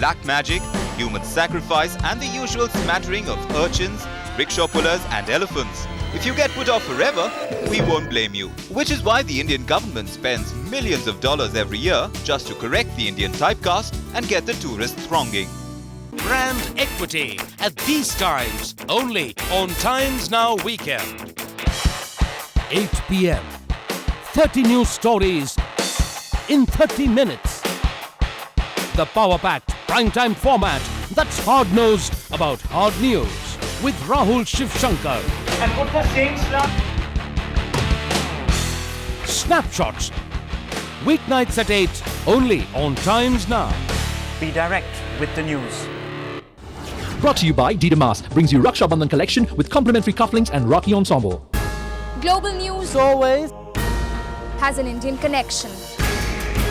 black magic, human sacrifice and the usual smattering of urchins, rickshaw pullers and elephants. If you get put off forever, we won't blame you. Which is why the Indian government spends millions of dollars every year just to correct the Indian typecast and get the tourists thronging. Brand equity at these times, only on Times Now Weekend. 8 p.m. 30 news stories in 30 minutes. The power-packed primetime format that's hard-nosed about hard news with Rahul Shivshankar. And put the same slot. Snapshots. Weeknights at 8, only on Times Now. Be direct with the news. Brought to you by Didamas, brings you Raksha Bandhan collection with complimentary cufflinks and Rocky ensemble. Global news Always has an Indian connection.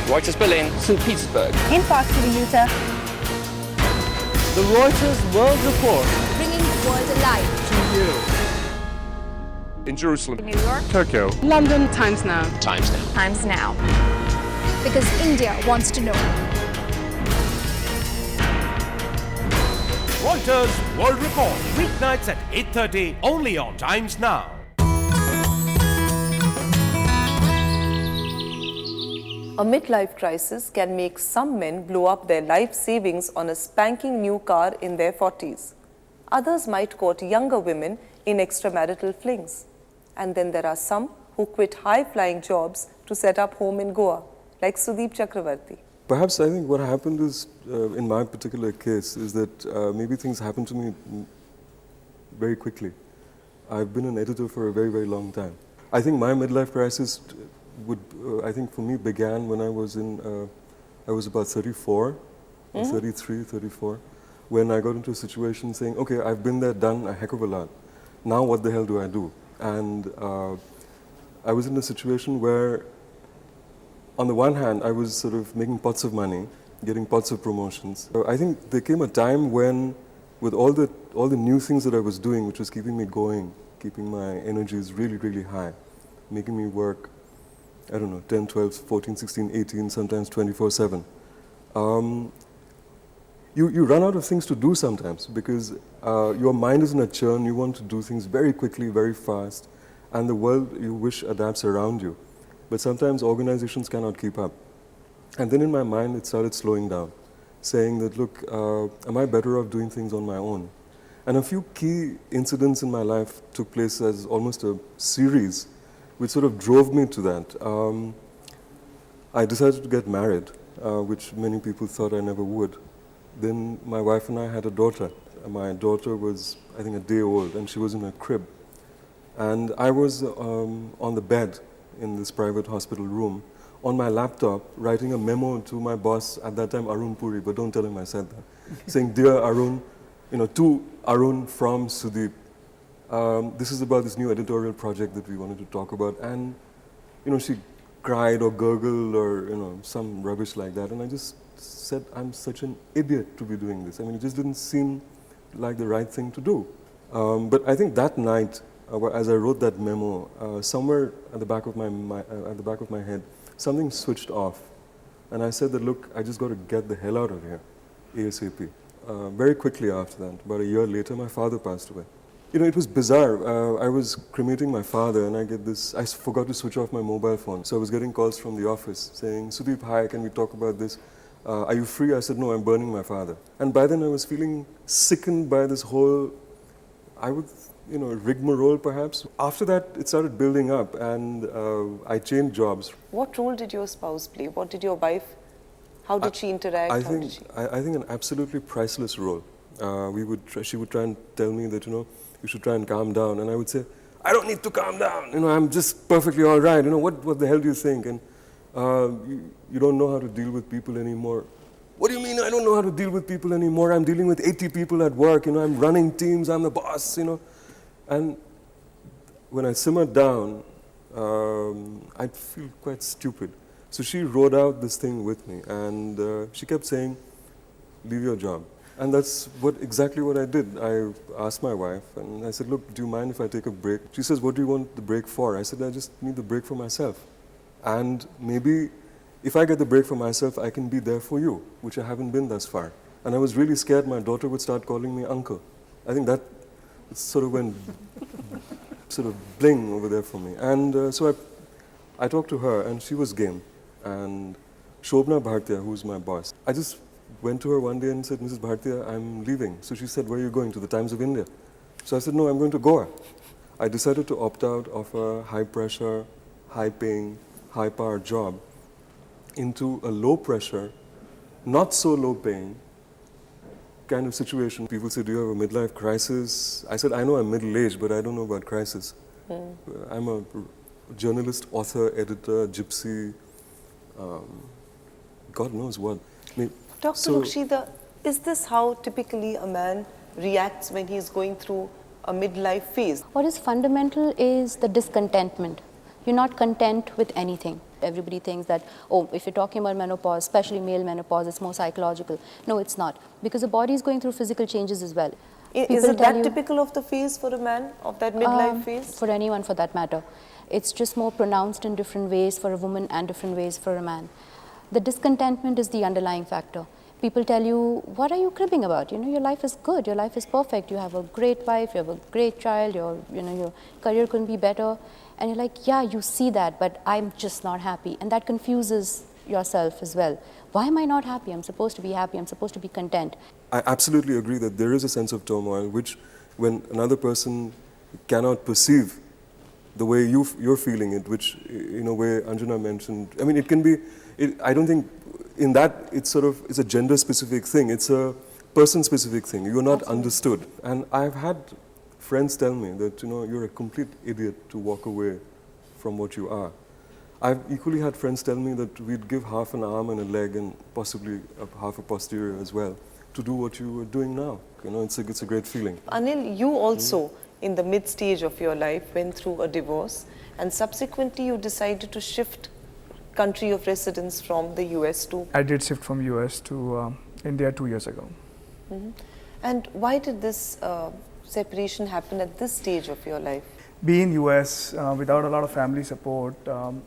Reuters Berlin, St. Petersburg. In parts of Utah, the Reuters World Report bringing the world alive. to you. In Jerusalem. New York, Tokyo. London, Times Now. Times Now. Times Now. Because India wants to know. Reuters World Report. Weeknights at 8:30, only on Times Now. A midlife crisis can make some men blow up their life savings on a spanking new car in their 40s. Others might court younger women in extramarital flings. And then there are some who quit high-flying jobs to set up home in Goa, like Sudeep Chakravarti. Perhaps I think what happened is, in my particular case, is that maybe things happened to me very quickly. I've been an editor for a very, very long time. I think my midlife crisis I think for me began when I was I was about 34, 33, 34, when I got into a situation saying, okay, I've been there, done a heck of a lot. Now what the hell do I do? And I was in a situation where, on the one hand, I was sort of making pots of money, getting pots of promotions. I think there came a time when, with all the new things that I was doing, which was keeping me going, keeping my energies really, really high, making me work, I don't know, 10, 12, 14, 16, 18, sometimes 24/7. You run out of things to do sometimes because your mind is in a churn, you want to do things very quickly, very fast, and the world you wish adapts around you. But sometimes organizations cannot keep up. And then in my mind it started slowing down, saying that, look, am I better off doing things on my own? And a few key incidents in my life took place as almost a series, which sort of drove me to that. I decided to get married, which many people thought I never would. Then my wife and I had a daughter. My daughter was, I think, a day old, and she was in a crib. And I was on the bed in this private hospital room, on my laptop, writing a memo to my boss, at that time Arun Puri, but don't tell him I said that, saying, "Dear Arun, to Arun from Sudeep, this is about this new editorial project that we wanted to talk about." And, she cried or gurgled or, some rubbish like that. And I just said, I'm such an idiot to be doing this. I mean, it just didn't seem like the right thing to do. But I think that night, as I wrote that memo, somewhere at the back of my head, something switched off. And I said that, look, I just got to get the hell out of here, ASAP. Very quickly after that, about a year later, my father passed away. It was bizarre. I was cremating my father and I forgot to switch off my mobile phone. So I was getting calls from the office saying, "Sudeep, hi, can we talk about this? Are you free?" I said, "No, I'm burning my father." And by then I was feeling sickened by this whole, rigmarole perhaps. After that, it started building up and I changed jobs. What role did your spouse play? What did your wife, how did she interact? I think an absolutely priceless role. She would try and tell me that, you should try and calm down. And I would say, I don't need to calm down. I'm just perfectly all right. What the hell do you think? And you don't know how to deal with people anymore. What do you mean I don't know how to deal with people anymore? I'm dealing with 80 people at work. I'm running teams. I'm the boss, And when I simmered down, I'd feel quite stupid. So she wrote out this thing with me. And she kept saying, leave your job. And that's exactly what I did. I asked my wife and I said, look, do you mind if I take a break? She says, what do you want the break for? I said, I just need the break for myself. And maybe if I get the break for myself, I can be there for you, which I haven't been thus far. And I was really scared my daughter would start calling me uncle. I think that sort of went sort of bling over there for me. And so I talked to her and she was game. And Shobna Bhartiya, who's my boss, I just went to her one day and said, Mrs. Bhartiya, I'm leaving. So she said, where are you going? To the Times of India. So I said, no, I'm going to Goa. I decided to opt out of a high pressure, high paying, high powered job into a low pressure, not so low paying kind of situation. People say, do you have a midlife crisis? I said, I know I'm middle aged, but I don't know about crisis. I'm a journalist, author, editor, gypsy, God knows what. Dr. Rukshida, is this how typically a man reacts when he's going through a midlife phase? What is fundamental is the discontentment. You're not content with anything. Everybody thinks that, oh, if you're talking about menopause, especially male menopause, it's more psychological. No, it's not. Because the body is going through physical changes as well. Is it that typical of the phase for a man, of that midlife phase? For anyone, for that matter. It's just more pronounced in different ways for a woman and different ways for a man. The discontentment is the underlying factor. People tell you, what are you cribbing about? You know, your life is good, your life is perfect, you have a great wife, you have a great child, your career couldn't be better. And you're like, yeah, you see that, but I'm just not happy. And that confuses yourself as well. Why am I not happy? I'm supposed to be happy, I'm supposed to be content. I absolutely agree that there is a sense of turmoil which, when another person cannot perceive the way you're feeling it, which, way Anjana mentioned, I mean, it can be, I don't think in that it's a gender specific thing, it's a person specific thing. You're not understood. And I've had friends tell me that, you're a complete idiot to walk away from what you are. I've equally had friends tell me that we'd give half an arm and a leg and possibly half a posterior as well to do what you are doing now. It's a great feeling. Anil, you also, in the mid-stage of your life, went through a divorce and subsequently you decided to shift country of residence from the US to... I did shift from US to India 2 years ago. And why did this separation happen at this stage of your life? Being in US without a lot of family support,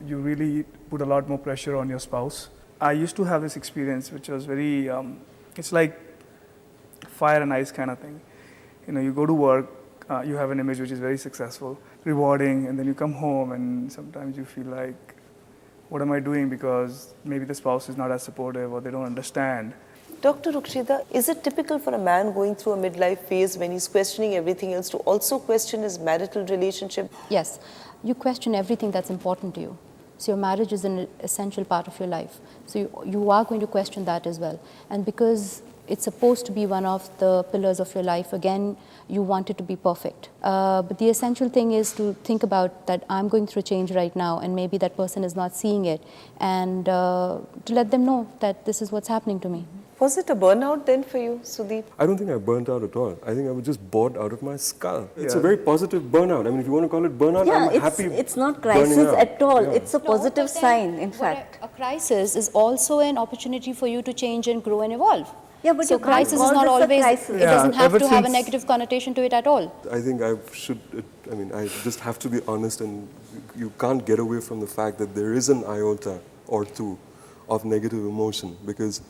you really put a lot more pressure on your spouse. I used to have this experience which was very, it's like fire and ice kind of thing. You go to work, you have an image which is very successful, rewarding, and then you come home and sometimes you feel like, what am I doing? Because maybe the spouse is not as supportive or they don't understand. Dr. Rukshida, is it typical for a man going through a midlife phase when he's questioning everything else to also question his marital relationship? Yes, you question everything that's important to you. So your marriage is an essential part of your life. So you are going to question that as well. And because it's supposed to be one of the pillars of your life, again, you want it to be perfect. But the essential thing is to think about that I'm going through change right now and maybe that person is not seeing it, and to let them know that this is what's happening to me. Was it a burnout then for you, Sudeep? I don't think I burnt out at all. I think I was just bored out of my skull. It's a very positive burnout. I mean, if you want to call it burnout, I'm happy. It's not crisis at all. Yeah. It's a positive sign, in fact. A crisis is also an opportunity for you to change and grow and evolve. Yeah, but so crisis is not always, it doesn't have to have a negative connotation to it at all. I think I just have to be honest, and you can't get away from the fact that there is an iota or two of negative emotion, because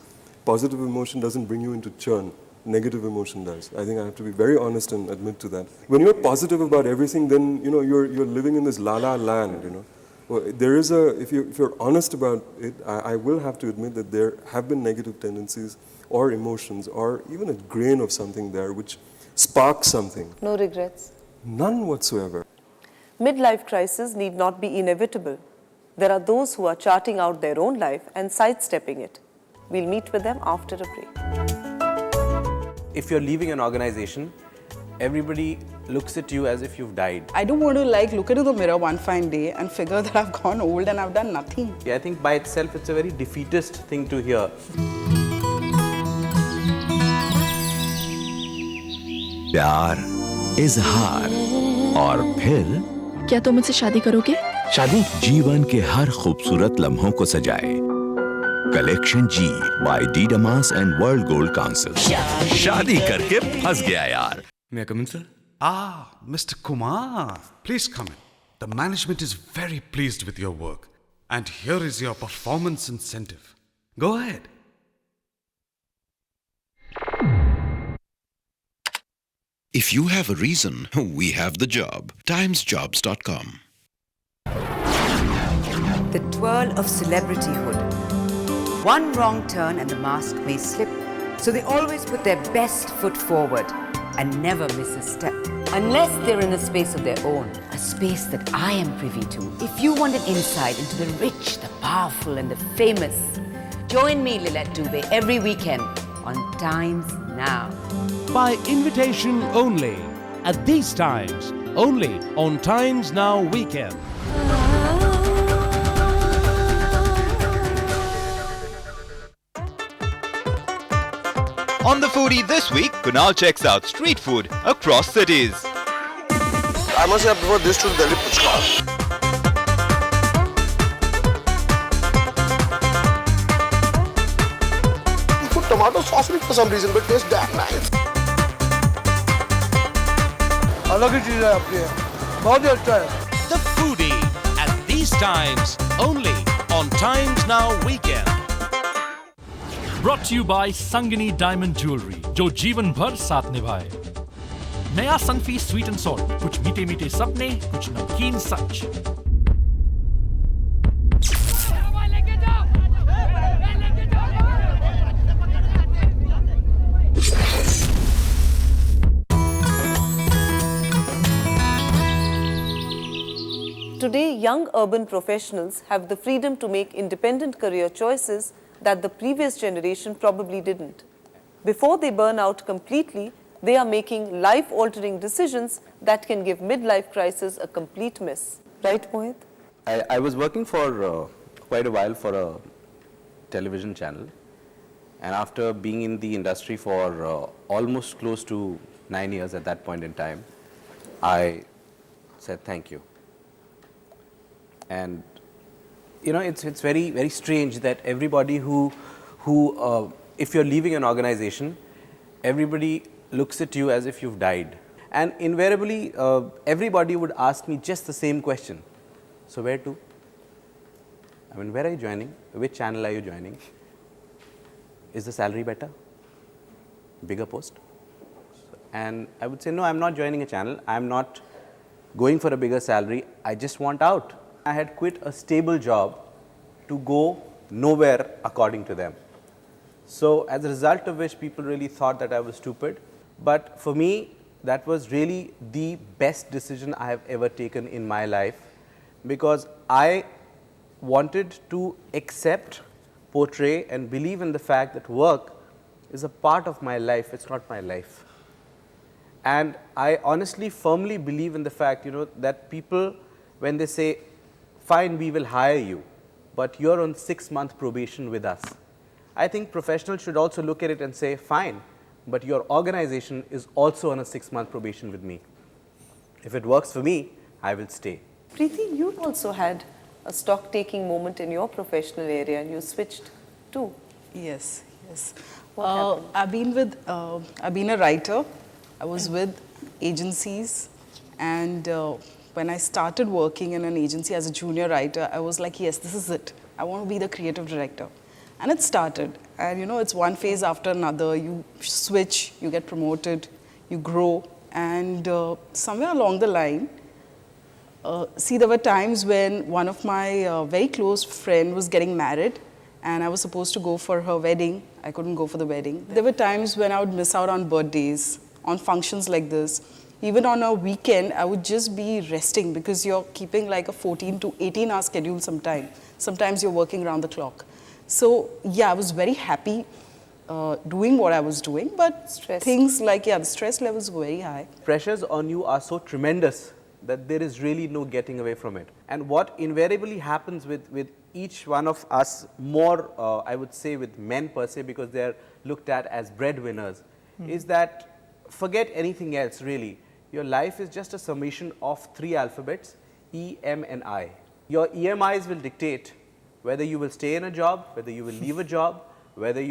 positive emotion doesn't bring you into churn. Negative emotion does. I think I have to be very honest and admit to that. When you're positive about everything, then you're living in this la-la land, Well, there is if you're honest about it, I will have to admit that there have been negative tendencies or emotions or even a grain of something there which sparks something. No regrets? None whatsoever. Midlife crisis need not be inevitable. There are those who are charting out their own life and sidestepping it. We'll meet with them after a break. If you're leaving an organization, everybody looks at you as if you've died. I don't want to look into the mirror one fine day and figure that I've gone old and I've done nothing. Yeah, I think by itself it's a very defeatist thing to hear. प्यार, इजहार और फिर क्या तुम मुझसे शादी करोगे? शादी जीवन के हर खूबसूरत लम्हों को सजाए। कलेक्शन जी बाय डीडमास एंड वर्ल्ड गोल्ड काउंसिल। शादी करके फंस गया यार। May I come in, sir? Ah, Mr. Kumar. Please come in. The management is very pleased with your work. And here is your performance incentive. Go ahead. If you have a reason, we have the job. Timesjobs.com. The twirl of celebrityhood. One wrong turn and the mask may slip. So they always put their best foot forward and never miss a step. Unless they're in a space of their own, a space that I am privy to. If you want an insight into the rich, the powerful and the famous, join me, Lilette Dubé, every weekend on Times Now. By invitation only, at these times, only on Times Now Weekend. On The Foodie this week, Kunal checks out street food across cities. I must say I prefer this to the Delhi puchka. You put tomato sauce in it for some reason, but it tastes damn nice. अलग ही चीज़ है आपकी, बहुत ही अच्छा है. The Foodie at these times, only on Times Now Weekend. Brought to you by Sangini Diamond Jewelry, जो जीवन भर साथ निभाए. नया सनफी स्वीट एंड सॉल्ट, कुछ मीठे मीठे सपने, कुछ नमकीन सच. Today, young urban professionals have the freedom to make independent career choices that the previous generation probably didn't. Before they burn out completely, they are making life-altering decisions that can give midlife crisis a complete miss. Right, Mohit? I was working for quite a while for a television channel, and after being in the industry for almost close to 9 years at that point in time, I said thank you. And you know, it's very strange that everybody who if you're leaving an organization, everybody looks at you as if you've died. And invariably, everybody would ask me just the same question. So where to? I mean, where are you joining? Which channel are you joining? Is the salary better? Bigger post? And I would say, no, I'm not joining a channel. I'm not going for a bigger salary. I just want out. I had quit a stable job to go nowhere according to them. So as a result of which people really thought that I was stupid. But for me, that was really the best decision I have ever taken in my life, because I wanted to accept, portray and believe in the fact that work is a part of my life, it's not my life. And I honestly firmly believe in the fact, you know, that people, when they say, fine, we will hire you, but you're on 6-month probation with us. I think professionals should also look at it and say, fine, but your organization is also on a 6-month probation with me. If it works for me, I will stay. Preeti, you also had a stock-taking moment in your professional area and you switched too. Yes, yes. What happened? I've been a writer. I was with agencies, and when I started working in an agency as a junior writer, I was like, yes, this is it. I want to be the creative director. And it started. And you know, it's one phase after another. You switch, you get promoted, you grow. And somewhere along the line, there were times when one of my very close friend was getting married, and I was supposed to go for her wedding. I couldn't go for the wedding. There were times when I would miss out on birthdays, on functions like this. Even on a weekend, I would just be resting, because you're keeping like a 14 to 18 hour schedule sometimes. Sometimes you're working around the clock. So yeah, I was very happy doing what I was doing, but things like, the stress levels were very high. Pressures on you are so tremendous that there is really no getting away from it. And what invariably happens with each one of us, more I would say with men per se, because they're looked at as breadwinners, is that forget anything else really. Your life is just a summation of 3 alphabets, E, M and I. Your EMIs will dictate whether you will stay in a job, whether you will leave a job, whether you